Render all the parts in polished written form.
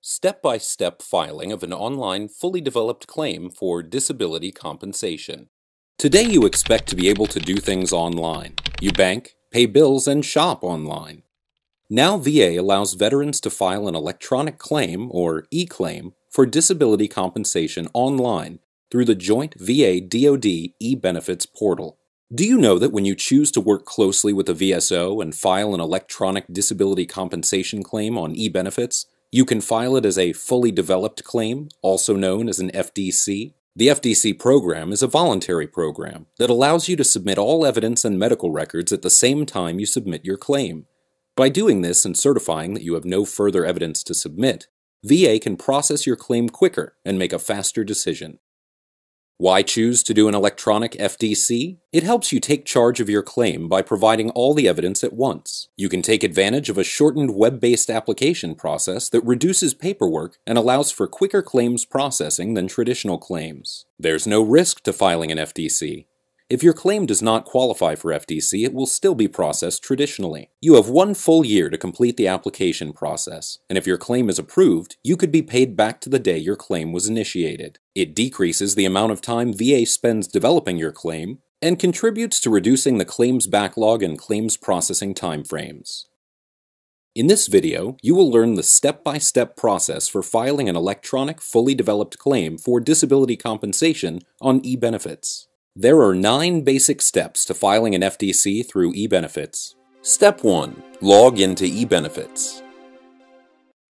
Step-by-step filing of an online fully developed claim for disability compensation. Today you expect to be able to do things online. You bank, pay bills, and shop online. Now VA allows veterans to file an electronic claim, or e-claim, for disability compensation online through the joint VA-DoD e-benefits portal. Do you know that when you choose to work closely with a VSO and file an electronic disability compensation claim on e-benefits, you can file it as a fully developed claim, also known as an FDC? The FDC program is a voluntary program that allows you to submit all evidence and medical records at the same time you submit your claim. By doing this and certifying that you have no further evidence to submit, VA can process your claim quicker and make a faster decision. Why choose to do an electronic FDC? It helps you take charge of your claim by providing all the evidence at once. You can take advantage of a shortened web-based application process that reduces paperwork and allows for quicker claims processing than traditional claims. There's no risk to filing an FDC. If your claim does not qualify for FDC, it will still be processed traditionally. You have 1 full year to complete the application process, and if your claim is approved, you could be paid back to the day your claim was initiated. It decreases the amount of time VA spends developing your claim and contributes to reducing the claims backlog and claims processing timeframes. In this video, you will learn the step-by-step process for filing an electronic, fully developed claim for disability compensation on e-benefits. There are 9 basic steps to filing an FDC through e-benefits. Step 1. Log into e-benefits.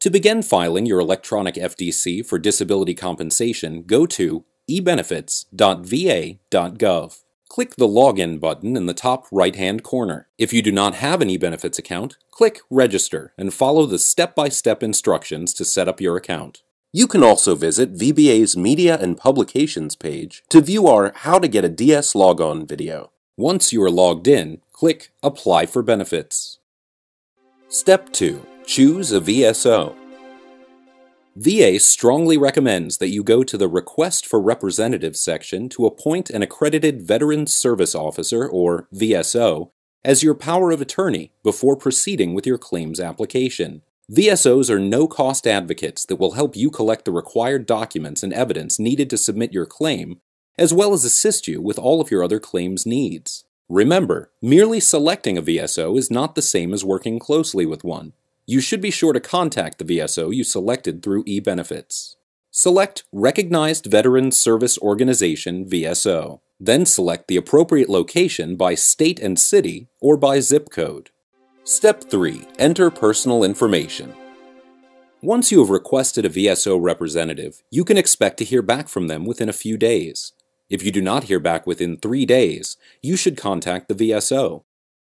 To begin filing your electronic FDC for disability compensation, go to ebenefits.va.gov. Click the Login button in the top right-hand corner. If you do not have an e-benefits account, click Register and follow the step-by-step instructions to set up your account. You can also visit VBA's Media and Publications page to view our How to Get a DS Logon video. Once you are logged in, click Apply for Benefits. Step 2. Choose a VSO. VA strongly recommends that you go to the Request for Representative section to appoint an accredited Veterans Service Officer, or VSO, as your power of attorney before proceeding with your claims application. VSOs are no-cost advocates that will help you collect the required documents and evidence needed to submit your claim, as well as assist you with all of your other claims needs. Remember, merely selecting a VSO is not the same as working closely with one. You should be sure to contact the VSO you selected through e-benefits. Select Recognized Veterans Service Organization VSO. Then select the appropriate location by state and city or by zip code. Step 3. Enter personal information. Once you have requested a VSO representative, you can expect to hear back from them within a few days. If you do not hear back within 3 days, you should contact the VSO.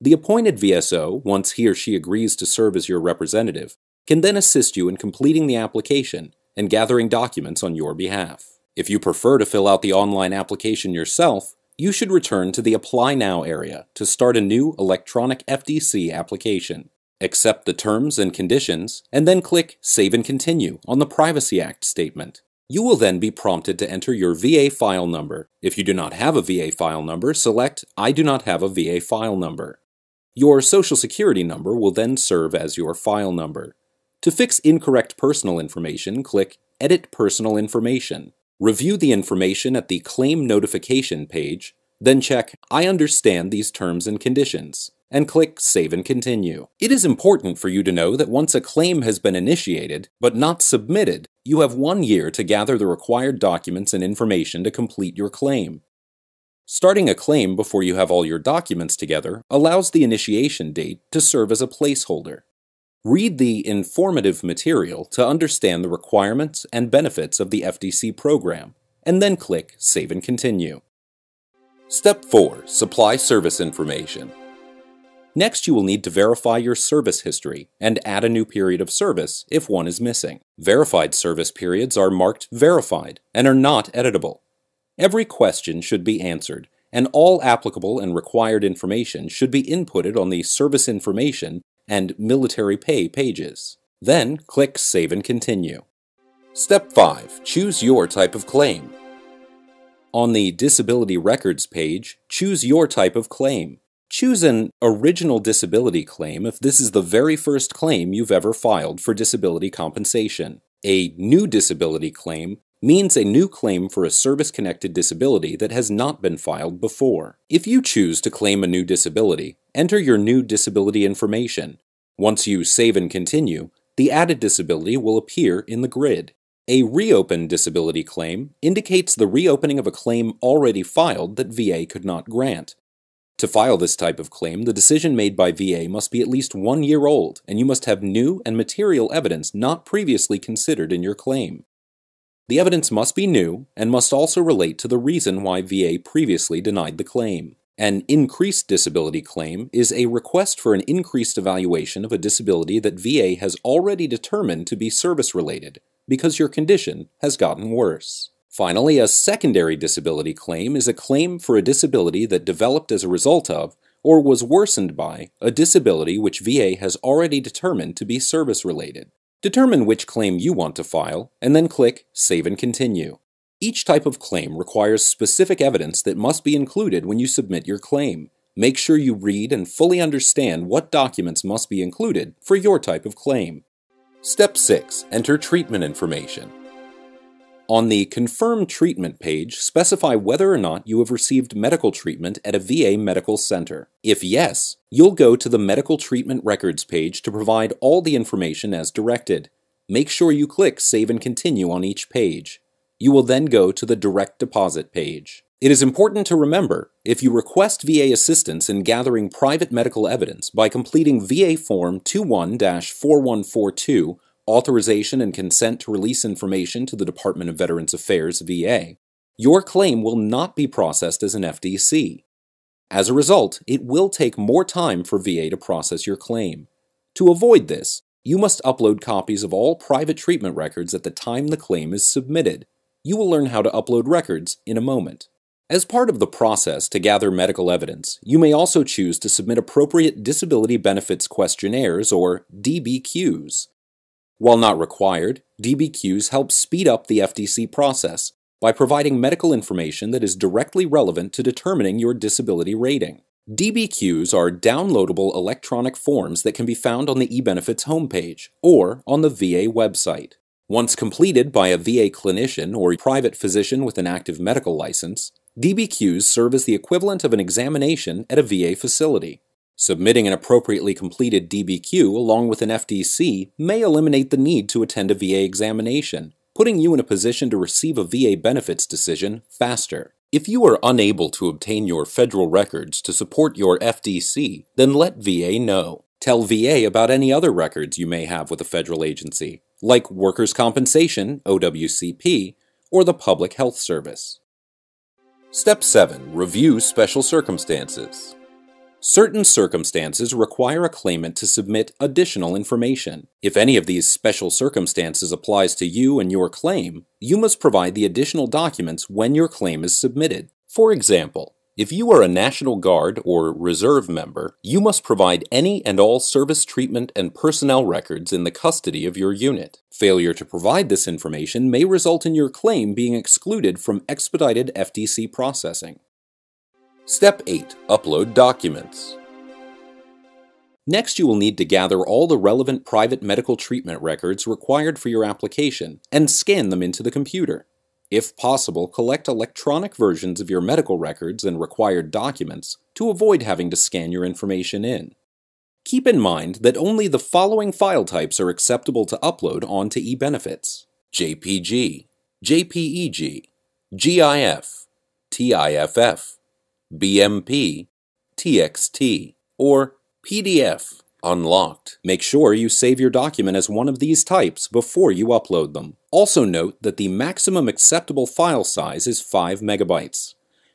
The appointed VSO, once he or she agrees to serve as your representative, can then assist you in completing the application and gathering documents on your behalf. If you prefer to fill out the online application yourself, you should return to the Apply Now area to start a new electronic FDC application. Accept the terms and conditions, and then click Save and Continue on the Privacy Act statement. You will then be prompted to enter your VA file number. If you do not have a VA file number, select I do not have a VA file number. Your Social Security number will then serve as your file number. To fix incorrect personal information, click Edit Personal Information. Review the information at the Claim Notification page, then check I understand these terms and conditions, and click Save and Continue. It is important for you to know that once a claim has been initiated, but not submitted, you have 1 year to gather the required documents and information to complete your claim. Starting a claim before you have all your documents together allows the initiation date to serve as a placeholder. Read the informative material to understand the requirements and benefits of the FDC program, and then click Save and Continue. Step 4. Supply service information. Next, you will need to verify your service history and add a new period of service if one is missing. Verified service periods are marked Verified and are not editable. Every question should be answered, and all applicable and required information should be inputted on the Service Information and Military Pay pages. Then click Save and Continue. Step 5. Choose your type of claim. On the Disability Records page, choose your type of claim. Choose an original disability claim if this is the very first claim you've ever filed for disability compensation. A new disability claim means a new claim for a service-connected disability that has not been filed before. If you choose to claim a new disability, enter your new disability information. Once you save and continue, the added disability will appear in the grid. A reopened disability claim indicates the reopening of a claim already filed that VA could not grant. To file this type of claim, the decision made by VA must be at least 1 year old, and you must have new and material evidence not previously considered in your claim. The evidence must be new and must also relate to the reason why VA previously denied the claim. An increased disability claim is a request for an increased evaluation of a disability that VA has already determined to be service-related because your condition has gotten worse. Finally, a secondary disability claim is a claim for a disability that developed as a result of, or was worsened by, a disability which VA has already determined to be service-related. Determine which claim you want to file, and then click Save and Continue. Each type of claim requires specific evidence that must be included when you submit your claim. Make sure you read and fully understand what documents must be included for your type of claim. Step 6. Enter treatment information. On the Confirm Treatment page, specify whether or not you have received medical treatment at a VA medical center. If yes, you'll go to the Medical Treatment Records page to provide all the information as directed. Make sure you click Save and Continue on each page. You will then go to the Direct Deposit page. It is important to remember, if you request VA assistance in gathering private medical evidence by completing VA Form 21-4142, Authorization and Consent to Release Information to the Department of Veterans Affairs, VA, your claim will not be processed as an FDC. As a result, it will take more time for VA to process your claim. To avoid this, you must upload copies of all private treatment records at the time the claim is submitted. You will learn how to upload records in a moment. As part of the process to gather medical evidence, you may also choose to submit appropriate disability benefits questionnaires, or DBQs. While not required, DBQs help speed up the FDC process by providing medical information that is directly relevant to determining your disability rating. DBQs are downloadable electronic forms that can be found on the eBenefits homepage or on the VA website. Once completed by a VA clinician or private physician with an active medical license, DBQs serve as the equivalent of an examination at a VA facility. Submitting an appropriately completed DBQ along with an FDC may eliminate the need to attend a VA examination, putting you in a position to receive a VA benefits decision faster. If you are unable to obtain your federal records to support your FDC, then let VA know. Tell VA about any other records you may have with a federal agency, like Workers' Compensation, OWCP, or the Public Health Service. Step 7. Review special circumstances. Certain circumstances require a claimant to submit additional information. If any of these special circumstances applies to you and your claim, you must provide the additional documents when your claim is submitted. For example, if you are a National Guard or Reserve member, you must provide any and all service treatment and personnel records in the custody of your unit. Failure to provide this information may result in your claim being excluded from expedited FDC processing. Step 8. Upload documents. Next, you will need to gather all the relevant private medical treatment records required for your application and scan them into the computer. If possible, collect electronic versions of your medical records and required documents to avoid having to scan your information in. Keep in mind that only the following file types are acceptable to upload onto eBenefits: JPG, JPEG, GIF, TIFF, BMP, TXT, or PDF unlocked. Make sure you save your document as one of these types before you upload them. Also note that the maximum acceptable file size is 5 megabytes.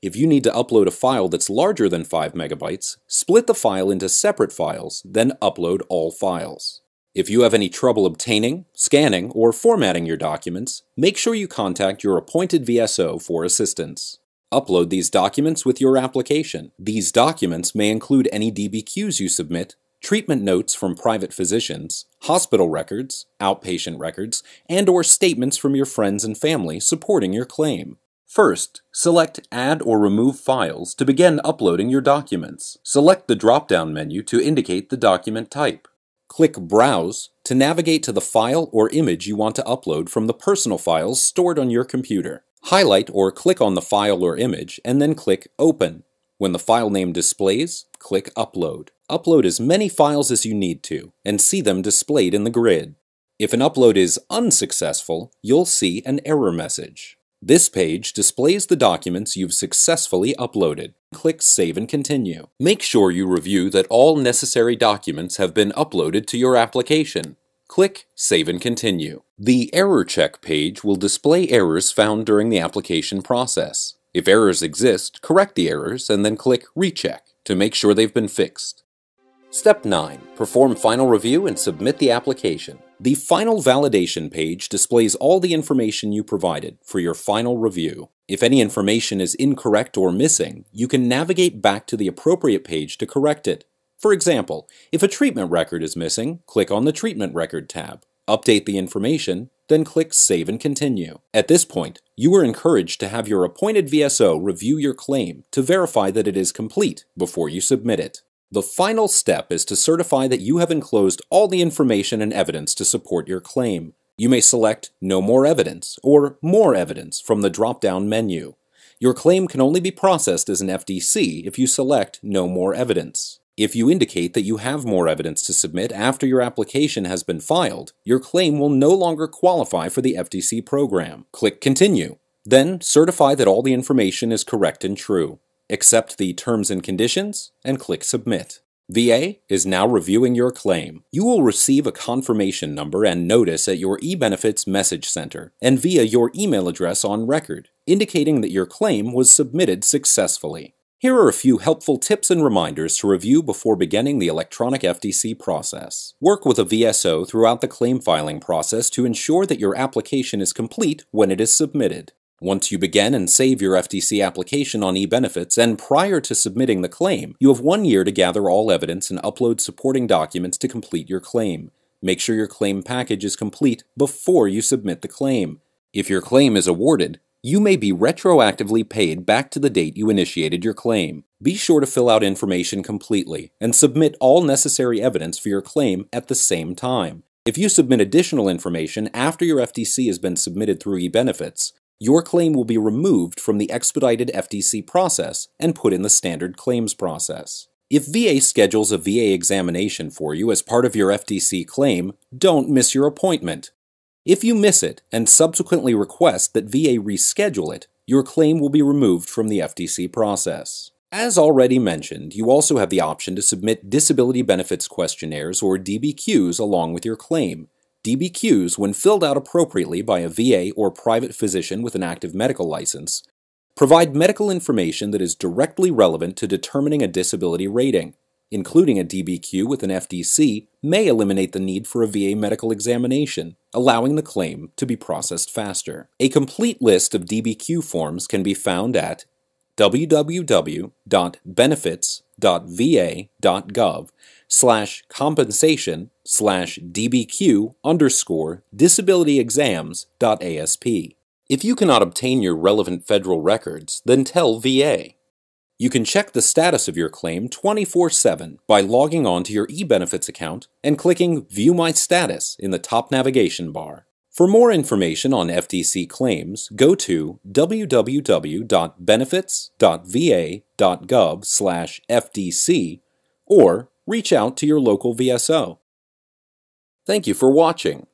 If you need to upload a file that's larger than 5 megabytes, split the file into separate files, then upload all files. If you have any trouble obtaining, scanning, or formatting your documents, make sure you contact your appointed VSO for assistance. Upload these documents with your application. These documents may include any DBQs you submit, treatment notes from private physicians, hospital records, outpatient records, and/or statements from your friends and family supporting your claim. First, select Add or Remove Files to begin uploading your documents. Select the drop-down menu to indicate the document type. Click Browse to navigate to the file or image you want to upload from the personal files stored on your computer. Highlight or click on the file or image and then click Open. When the file name displays, click Upload. Upload as many files as you need to and see them displayed in the grid. If an upload is unsuccessful, you'll see an error message. This page displays the documents you've successfully uploaded. Click Save and Continue. Make sure you review that all necessary documents have been uploaded to your application. Click Save and Continue. The Error Check page will display errors found during the application process. If errors exist, correct the errors and then click Recheck to make sure they've been fixed. Step 9. Perform final review and submit the application. The Final Validation page displays all the information you provided for your final review. If any information is incorrect or missing, you can navigate back to the appropriate page to correct it. For example, if a treatment record is missing, click on the Treatment Record tab. Update the information, then click Save and Continue. At this point, you are encouraged to have your appointed VSO review your claim to verify that it is complete before you submit it. The final step is to certify that you have enclosed all the information and evidence to support your claim. You may select No More Evidence or More Evidence from the drop-down menu. Your claim can only be processed as an FDC if you select No More Evidence. If you indicate that you have more evidence to submit after your application has been filed, your claim will no longer qualify for the FDC program. Click Continue. Then certify that all the information is correct and true. Accept the terms and conditions, and click Submit. VA is now reviewing your claim. You will receive a confirmation number and notice at your eBenefits message center and via your email address on record, indicating that your claim was submitted successfully. Here are a few helpful tips and reminders to review before beginning the electronic FDC process. Work with a VSO throughout the claim filing process to ensure that your application is complete when it is submitted. Once you begin and save your FDC application on eBenefits and prior to submitting the claim, you have 1 year to gather all evidence and upload supporting documents to complete your claim. Make sure your claim package is complete before you submit the claim. If your claim is awarded, you may be retroactively paid back to the date you initiated your claim. Be sure to fill out information completely and submit all necessary evidence for your claim at the same time. If you submit additional information after your FDC has been submitted through eBenefits, your claim will be removed from the expedited FDC process and put in the standard claims process. If VA schedules a VA examination for you as part of your FDC claim, don't miss your appointment. If you miss it and subsequently request that VA reschedule it, your claim will be removed from the FDC process. As already mentioned, you also have the option to submit disability benefits questionnaires or DBQs along with your claim. DBQs, when filled out appropriately by a VA or private physician with an active medical license, provide medical information that is directly relevant to determining a disability rating. Including a DBQ with an FDC may eliminate the need for a VA medical examination, allowing the claim to be processed faster. A complete list of DBQ forms can be found at www.benefits.va.gov/compensation/DBQ_disabilityexams.asp. If you cannot obtain your relevant federal records, then tell VA. You can check the status of your claim 24/7 by logging on to your eBenefits account and clicking View My Status in the top navigation bar. For more information on FDC claims, go to www.benefits.va.gov/FDC or reach out to your local VSO. Thank you for watching.